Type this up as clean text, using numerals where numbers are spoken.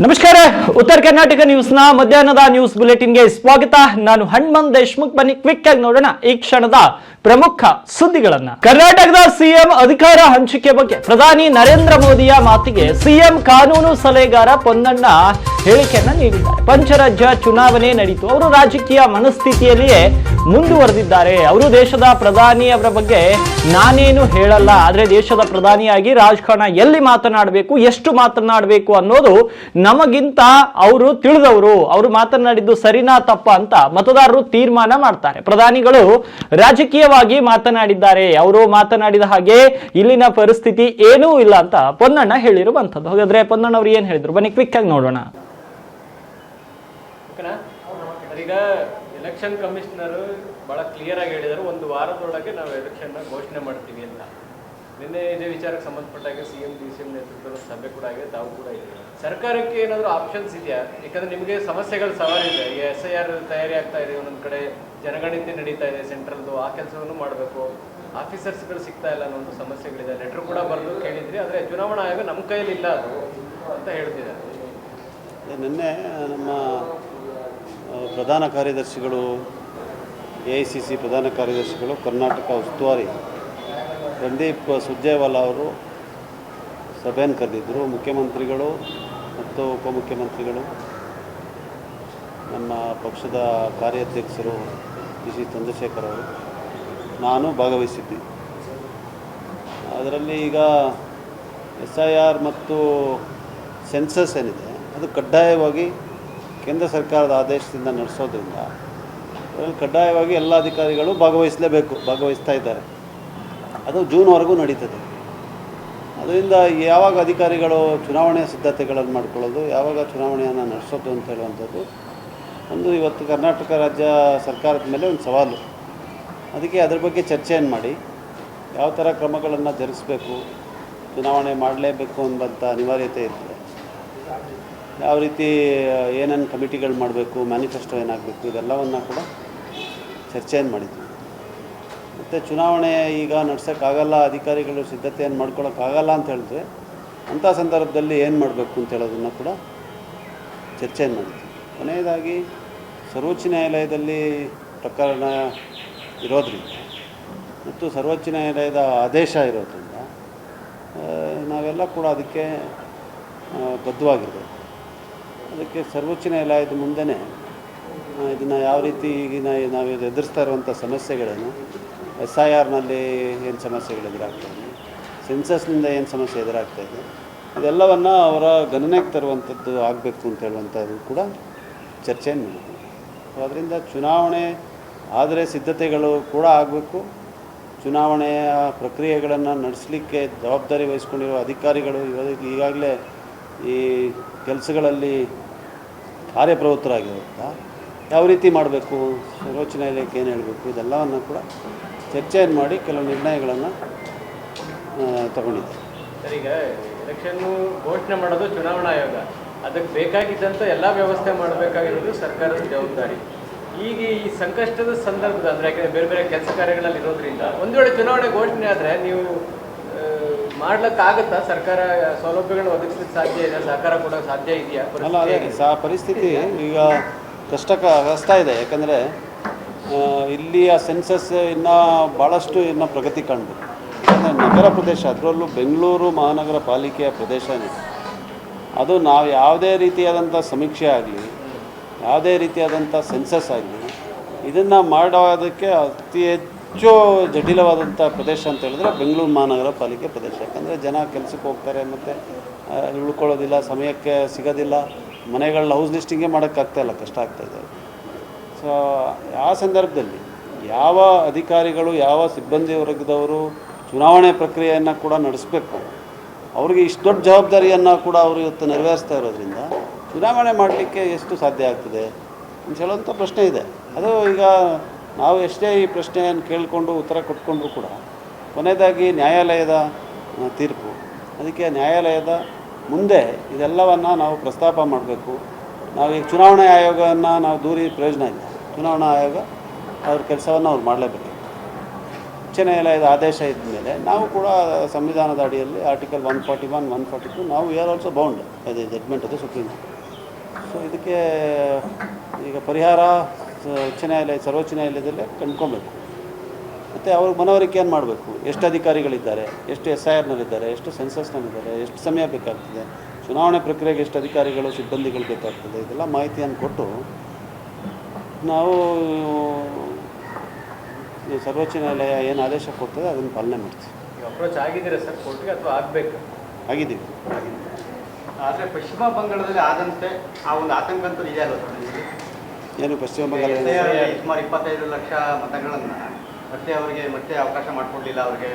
ನಮಸ್ಕಾರ. ಉತ್ತರ ಕರ್ನಾಟಕ ನ್ಯೂಸ್ನ ಮಧ್ಯಾಹ್ನದ ನ್ಯೂಸ್ ಬುಲೆಟಿನ್ಗೆ ಸ್ವಾಗತ. ನಾನು ಹನುಮಂತ್ ದೇಶ್ಮುಖ್. ಬನ್ನಿ ಕ್ವಿಕ್ ಆಗಿ ನೋಡೋಣ ಈ ಕ್ಷಣದ ಪ್ರಮುಖ ಸುದ್ದಿಗಳನ್ನ. ಕರ್ನಾಟಕದ ಸಿಎಂ ಅಧಿಕಾರ ಹಂಚಿಕೆ ಬಗ್ಗೆ ಪ್ರಧಾನಿ ನರೇಂದ್ರ ಮೋದಿಯ ಮಾತಿಗೆ ಸಿಎಂ ಕಾನೂನು ಸಲಹೆಗಾರ ಪೊನ್ನಣ್ಣ ಹೇಳಿಕೆಯನ್ನ ನೀಡಿದ್ದಾರೆ. ಪಂಚರಾಜ್ಯ ಚುನಾವಣೆ ನಡೀತು. ಅವರು ರಾಜಕೀಯ ಮನಸ್ಥಿತಿಯಲ್ಲಿಯೇ ಮುಂದುವರೆದಿದ್ದಾರೆ. ಅವರು ದೇಶದ ಪ್ರಧಾನಿ ಅವರ ಬಗ್ಗೆ ನಾನೇನು ಹೇಳಲ್ಲ, ಆದ್ರೆ ದೇಶದ ಪ್ರಧಾನಿಯಾಗಿ ರಾಜಕಾರಣ ಎಲ್ಲಿ ಮಾತನಾಡಬೇಕು, ಎಷ್ಟು ಮಾತನಾಡಬೇಕು ಅನ್ನೋದು ನಮಗಿಂತ ಅವರು ತಿಳಿದವರು. ಅವರು ಮಾತನಾಡಿದ್ದು ಸರಿನಾ ತಪ್ಪ ಅಂತ ಮತದಾರರು ತೀರ್ಮಾನ ಮಾಡ್ತಾರೆ. ಪ್ರಧಾನಿಗಳು ರಾಜಕೀಯವಾಗಿ ಮಾತನಾಡಿದ್ದಾರೆ. ಅವರು ಮಾತನಾಡಿದ ಹಾಗೆ ಇಲ್ಲಿನ ಪರಿಸ್ಥಿತಿ ಏನೂ ಇಲ್ಲ ಅಂತ ಪೊನ್ನಣ್ಣ ಹೇಳಿರುವಂತದ್ದು. ಹಾಗಾದ್ರೆ ಪೊನ್ನಣ್ಣ ಅವರು ಏನ್ ಹೇಳಿದ್ರು ಬನ್ನಿ ಕ್ವಿಕ್ ಆಗಿ ನೋಡೋಣ. ಈಗ ಎಲೆಕ್ಷನ್ ಕಮಿಷನರ್ ಬಹಳ ಕ್ಲಿಯರ್ ಆಗಿ ಹೇಳಿದರು, ಒಂದು ವಾರದೊಳಗೆ ನಾವು ಎಲೆಕ್ಷನ್ ಘೋಷಣೆ ಮಾಡ್ತೀವಿ ಅಂತ. ನಿನ್ನೆ ಇದೇ ವಿಚಾರಕ್ಕೆ ಸಂಬಂಧಪಟ್ಟಾಗ ಸಿಎಂ ಡಿಸಿಎಂ ನೇತೃತ್ವದ ಸಭೆ ಕೂಡ ಆಗಿದೆ, ತಾವು ಕೂಡ ಇದೆ. ಸರ್ಕಾರಕ್ಕೆ ಏನಾದರೂ ಆಪ್ಷನ್ಸ್ ಇದೆಯಾ? ಯಾಕಂದ್ರೆ ನಿಮಗೆ ಸಮಸ್ಯೆಗಳು ಸವಾಲಿದೆ. ಈಗ SIR ತಯಾರಿ ಆಗ್ತಾ ಇದೆ, ಒಂದೊಂದು ಕಡೆ ಜನಗಣತಿ ನಡೀತಾ ಇದೆ ಸೆಂಟ್ರಲ್ದು, ಆ ಕೆಲಸವನ್ನು ಮಾಡಬೇಕು. ಆಫೀಸರ್ಸ್ಗಳು ಸಿಗ್ತಾ ಇಲ್ಲ ಅನ್ನೋ ಸಮಸ್ಯೆಗಳಿದೆ. ಲೆಟರ್ ಕೂಡ ಬರೆದು ಕೇಳಿದ್ರಿ, ಆದರೆ ಚುನಾವಣಾ ಆಯೋಗ ನಮ್ಮ ಕೈಯಲ್ಲಿ ಇಲ್ಲ ಅದು ಅಂತ ಹೇಳ್ತಿದ್ದಾರೆ. ನಿನ್ನೆ ನಮ್ಮ ಪ್ರಧಾನ ಕಾರ್ಯದರ್ಶಿಗಳು, AICC ಪ್ರಧಾನ ಕಾರ್ಯದರ್ಶಿಗಳು, ಕರ್ನಾಟಕ ಉಸ್ತುವಾರಿ ರಣದೀಪ್ ಸುರ್ಜೇವಾಲಾ ಅವರು ಸಭೆಯನ್ನು ಕರೆದಿದ್ದರು. ಮುಖ್ಯಮಂತ್ರಿಗಳು ಮತ್ತು ಉಪಮುಖ್ಯಮಂತ್ರಿಗಳು, ನಮ್ಮ ಪಕ್ಷದ ಕಾರ್ಯಾಧ್ಯಕ್ಷರು DC ಚಂದ್ರಶೇಖರ್ ಅವರು, ನಾನು ಭಾಗವಹಿಸಿದ್ದೆ. ಅದರಲ್ಲಿ ಈಗ SIR ಮತ್ತು ಸೆನ್ಸಸ್ ಏನಿದೆ ಅದು ಕಡ್ಡಾಯವಾಗಿ ಕೇಂದ್ರ ಸರ್ಕಾರದ ಆದೇಶದಿಂದ ನಡೆಸೋದ್ರಿಂದ ಅದರಲ್ಲಿ ಕಡ್ಡಾಯವಾಗಿ ಎಲ್ಲ ಅಧಿಕಾರಿಗಳು ಭಾಗವಹಿಸ್ತಾ ಇದ್ದಾರೆ. ಅದು ಜೂನ್ವರೆಗೂ ನಡೀತದೆ. ಅದರಿಂದ ಯಾವಾಗ ಅಧಿಕಾರಿಗಳು ಚುನಾವಣೆಯ ಸಿದ್ಧತೆಗಳನ್ನು ಮಾಡ್ಕೊಳ್ಳೋದು, ಯಾವಾಗ ಚುನಾವಣೆಯನ್ನು ನಡೆಸೋದು ಅಂತ ಹೇಳುವಂಥದ್ದು ಒಂದು ಇವತ್ತು ಕರ್ನಾಟಕ ರಾಜ್ಯ ಸರ್ಕಾರದ ಮೇಲೆ ಒಂದು ಸವಾಲು. ಅದಕ್ಕೆ ಅದ್ರ ಬಗ್ಗೆ ಚರ್ಚೆಯನ್ನು ಮಾಡಿ ಯಾವ ಥರ ಕ್ರಮಗಳನ್ನು ಜರುಗಿಸ್ಬೇಕು, ಚುನಾವಣೆ ಮಾಡಲೇಬೇಕು ಅನ್ನೋಂಥ ಅನಿವಾರ್ಯತೆ ಇರ್ತದೆ. ಯಾವ ರೀತಿ ಏನೇನು ಕಮಿಟಿಗಳು ಮಾಡಬೇಕು, ಮ್ಯಾನಿಫೆಸ್ಟೋ ಏನಾಗಬೇಕು, ಇದೆಲ್ಲವನ್ನು ಕೂಡ ಚರ್ಚೆಯನ್ನು ಮಾಡಿದ್ವಿ. ಮತ್ತು ಚುನಾವಣೆ ಈಗ ನಡ್ಸೋಕ್ಕಾಗಲ್ಲ, ಅಧಿಕಾರಿಗಳು ಸಿದ್ಧತೆಯನ್ನು ಮಾಡ್ಕೊಳ್ಳೋಕ್ಕಾಗಲ್ಲ ಅಂತ ಹೇಳಿದ್ರೆ ಅಂಥ ಸಂದರ್ಭದಲ್ಲಿ ಏನು ಮಾಡಬೇಕು ಅಂತ ಹೇಳೋದನ್ನು ಕೂಡ ಚರ್ಚೆಯನ್ನು ಮಾಡಿದ್ವಿ. ಕೊನೆಯದಾಗಿ ಸರ್ವೋಚ್ಚ ನ್ಯಾಯಾಲಯದಲ್ಲಿ ಪ್ರಕರಣ ಇರೋದ್ರಿಂದ ಮತ್ತು ಸರ್ವೋಚ್ಚ ನ್ಯಾಯಾಲಯದ ಆದೇಶ ಇರೋದ್ರಿಂದ ನಾವೆಲ್ಲ ಕೂಡ ಅದಕ್ಕೆ ಬದ್ಧವಾಗಿರಬೇಕು. ಅದಕ್ಕೆ ಸರ್ವೋಚ್ಚ ನ್ಯಾಯಾಲಯದ ಮುಂದೆನೇ ಇದನ್ನು ಯಾವ ರೀತಿ ಈಗಿನ ನಾವು ಎದುರಿಸ್ತಾ ಇರುವಂಥ ಸಮಸ್ಯೆಗಳನ್ನು, SIRನಲ್ಲಿ ಏನು ಸಮಸ್ಯೆಗಳು ಎದುರಾಗ್ತಾಯಿದೆ, ಸೆನ್ಸಸ್ನಿಂದ ಏನು ಸಮಸ್ಯೆ ಎದುರಾಗ್ತಾಯಿದೆ, ಇದೆಲ್ಲವನ್ನು ಅವರ ಗಣನೆಗೆ ತರುವಂಥದ್ದು ಆಗಬೇಕು ಅಂತ ಹೇಳುವಂಥದ್ದು ಕೂಡ ಚರ್ಚೆಯನ್ನು ಮಾಡಿದ್ವಿ. ಅದರಿಂದ ಚುನಾವಣೆ ಆದರೆ ಸಿದ್ಧತೆಗಳು ಕೂಡ ಆಗಬೇಕು. ಚುನಾವಣೆಯ ಪ್ರಕ್ರಿಯೆಗಳನ್ನು ನಡೆಸಲಿಕ್ಕೆ ಜವಾಬ್ದಾರಿ ವಹಿಸ್ಕೊಂಡಿರೋ ಅಧಿಕಾರಿಗಳು ಈಗಾಗಲೇ ಈ ಕೆಲಸಗಳಲ್ಲಿ ಕಾರ್ಯಪ್ರವೃತ್ತರಾಗಿರುತ್ತಾ ಯಾವ ರೀತಿ ಮಾಡಬೇಕು, ಸರ್ವೋಚ್ಚ ನ್ಯಾಯಾಲಯಕ್ಕೆ ಏನು ಹೇಳಬೇಕು, ಇದೆಲ್ಲವನ್ನು ಕೂಡ ಚರ್ಚೆಯನ್ನು ಮಾಡಿ ಕೆಲವು ನಿರ್ಣಯಗಳನ್ನು ತಗೊಂಡಿದ್ದಾರೆ. ಸರ್, ಈಗ ಎಲೆಕ್ಷನ್ನು ಘೋಷಣೆ ಮಾಡೋದು ಚುನಾವಣಾ ಆಯೋಗ, ಅದಕ್ಕೆ ಬೇಕಾಗಿದ್ದಂಥ ಎಲ್ಲ ವ್ಯವಸ್ಥೆ ಮಾಡಬೇಕಾಗಿರೋದು ಸರ್ಕಾರದ ಜವಾಬ್ದಾರಿ. ಈಗ ಈ ಸಂಕಷ್ಟದ ಸಂದರ್ಭದ ಅಂದರೆ ಯಾಕೆಂದರೆ ಬೇರೆ ಬೇರೆ ಕೆಲಸ ಕಾರ್ಯಗಳಲ್ಲಿ ಇರೋದ್ರಿಂದ ಒಂದು ವೇಳೆ ಚುನಾವಣೆ ಘೋಷಣೆ ಆದರೆ ನೀವು ಮಾಡ್ಲಿಕ್ಕಾಗತ್ತಾ? ಸರ್ಕಾರ ಸೌಲಭ್ಯಗಳನ್ನು ಒದಗಿಸ್ಲಿಕ್ಕೆ ಸಾಧ್ಯ ಇದೆ, ಸಹಕಾರ ಕೊಡೋಕ್ಕೆ ಸಾಧ್ಯ ಇದೆಯಾ? ಅಲ್ಲ, ಅದೇ ಪರಿಸ್ಥಿತಿ ಈಗ ಕಷ್ಟ ಇದೆ. ಯಾಕಂದರೆ ಇಲ್ಲಿಯ ಸೆನ್ಸಸ್ ಇನ್ನೂ ಭಾಳಷ್ಟು ಪ್ರಗತಿ ಕಾಣಬೇಕು. ಯಾಕಂದರೆ ನಗರ ಪ್ರದೇಶ, ಅದರಲ್ಲೂ ಬೆಂಗಳೂರು ಮಹಾನಗರ ಪಾಲಿಕೆಯ ಪ್ರದೇಶ ಏನಿದೆ ಅದು ನಾವು ಯಾವುದೇ ರೀತಿಯಾದಂಥ ಸಮೀಕ್ಷೆ ಆಗಲಿ, ಯಾವುದೇ ರೀತಿಯಾದಂಥ ಸೆನ್ಸಸ್ ಆಗಲಿ, ಇದನ್ನು ಮಾಡೋದಕ್ಕೆ ಅತಿ ಹೆಚ್ಚು ಜಟಿಲವಾದಂಥ ಪ್ರದೇಶ ಅಂತ ಹೇಳಿದ್ರೆ ಬೆಂಗಳೂರು ಮಹಾನಗರ ಪಾಲಿಕೆ ಪ್ರದೇಶ. ಯಾಕಂದರೆ ಜನ ಕೆಲಸಕ್ಕೆ ಹೋಗ್ತಾರೆ ಮತ್ತು ಉಳ್ಕೊಳ್ಳೋದಿಲ್ಲ, ಸಮಯಕ್ಕೆ ಸಿಗೋದಿಲ್ಲ, ಮನೆಗಳನ್ನ ಹೌಸ್ ಲಿಸ್ಟಿಂಗೇ ಮಾಡೋಕ್ಕಾಗ್ತಾಯಿಲ್ಲ, ಕಷ್ಟ ಆಗ್ತಾಯಿದೆ. ಸೊ ಆ ಸಂದರ್ಭದಲ್ಲಿ ಯಾವ ಅಧಿಕಾರಿಗಳು, ಯಾವ ಸಿಬ್ಬಂದಿ ವರ್ಗದವರು ಚುನಾವಣೆ ಪ್ರಕ್ರಿಯೆಯನ್ನು ಕೂಡ ನಡೆಸಬೇಕು, ಅವ್ರಿಗೆ ಇಷ್ಟು ದೊಡ್ಡ ಜವಾಬ್ದಾರಿಯನ್ನು ಕೂಡ ಅವರು ಇವತ್ತು ನೆರವೇರಿಸ್ತಾ ಇರೋದ್ರಿಂದ ಚುನಾವಣೆ ಮಾಡಲಿಕ್ಕೆ ಎಷ್ಟು ಸಾಧ್ಯ ಆಗ್ತದೆ ಅಂತ ಹೇಳುವಂಥ ಪ್ರಶ್ನೆ ಇದೆ. ಅದು ಈಗ ನಾವು ಎಷ್ಟೇ ಈ ಪ್ರಶ್ನೆಯನ್ನು ಕೇಳಿಕೊಂಡು ಉತ್ತರ ಕೊಟ್ಕೊಂಡ್ರೂ ಕೂಡ ಕೊನೆಯದಾಗಿ ನ್ಯಾಯಾಲಯದ ತೀರ್ಪು, ಅದಕ್ಕೆ ನ್ಯಾಯಾಲಯದ ಮುಂದೆ ಇದೆಲ್ಲವನ್ನು ನಾವು ಪ್ರಸ್ತಾಪ ಮಾಡಬೇಕು. ನಾವು ಈಗ ಚುನಾವಣಾ ಆಯೋಗವನ್ನು ನಾವು ದೂರಿ ಪ್ರಯೋಜನ ಇಲ್ಲ. ಚುನಾವಣಾ ಆಯೋಗ ಅವ್ರ ಕೆಲಸವನ್ನು ಅವ್ರು ಮಾಡಲೇಬೇಕು. ಉಚ್ಚ ನ್ಯಾಯಾಲಯದ ಆದೇಶ ಇದ್ದ ಮೇಲೆ ನಾವು ಕೂಡ ಸಂವಿಧಾನದ ಅಡಿಯಲ್ಲಿ ಆರ್ಟಿಕಲ್ 141, 142 ನಾವು ವಿ ಆರ್ ಆಲ್ಸೋ ಬೌಂಡ್ ಅದು ಜಡ್ಮೆಂಟ್ ಅದು ಸುಪ್ರೀಂ ಕೋರ್ಟ್. ಸೊ ಇದಕ್ಕೆ ಈಗ ಪರಿಹಾರ ಉಚ್ಚ ನ್ಯಾಯಾಲಯ ಸರ್ವೋಚ್ಚ ನ್ಯಾಯಾಲಯದಲ್ಲೇ ಕಂಡ್ಕೊಬೇಕು. ಮತ್ತು ಅವ್ರಿಗೆ ಮನವರಿಕೆಯನ್ನು ಮಾಡಬೇಕು. ಎಷ್ಟು ಅಧಿಕಾರಿಗಳಿದ್ದಾರೆ, ಎಷ್ಟು SIRನಲ್ಲಿದ್ದಾರೆ, ಎಷ್ಟು ಸೆನ್ಸಸ್ನಲ್ಲಿದ್ದಾರೆ, ಎಷ್ಟು ಸಮಯ ಬೇಕಾಗ್ತದೆ, ಚುನಾವಣೆ ಪ್ರಕ್ರಿಯೆಗೆ ಎಷ್ಟು ಅಧಿಕಾರಿಗಳು ಸಿಬ್ಬಂದಿಗಳು ಬೇಕಾಗ್ತದೆ, ಇದೆಲ್ಲ ಮಾಹಿತಿಯನ್ನು ಕೊಟ್ಟು ನಾವು ಸರ್ವೋಚ್ಚ ನ್ಯಾಯಾಲಯ ಏನು ಆದೇಶ ಕೊಡ್ತದೆ ಅದನ್ನು ಪಾಲನೆ ಮಾಡ್ತೀವಿ. ಅಪ್ರೋಚ್ ಆಗಿದ್ದೀರಾ ಸರ್ ಕೋರ್ಟ್ಗೆ ಅಥವಾ ಆಗಬೇಕು? ಆಗಿದ್ದೀವಿ. ಆದರೆ ಪಶ್ಚಿಮ ಬಂಗಾಳದಲ್ಲಿ ಆದಂತೆ ಆ ಒಂದು ಆತಂಕ ಅಂತೂ ಇದೆ ಅಲ್ವ ಸರ್ ನಿಮಗೆ? ಏನು ಪಶ್ಚಿಮ ಬಂಗಾಳ ಸುಮಾರು 25 ಲಕ್ಷ ಮತಗಳನ್ನು ಮತ್ತೆ ಅವರಿಗೆ ಮತ್ತೆ ಅವಕಾಶ ಮಾಡಿಕೊಡ್ಲಿಲ್ಲ ಅವ್ರಿಗೆ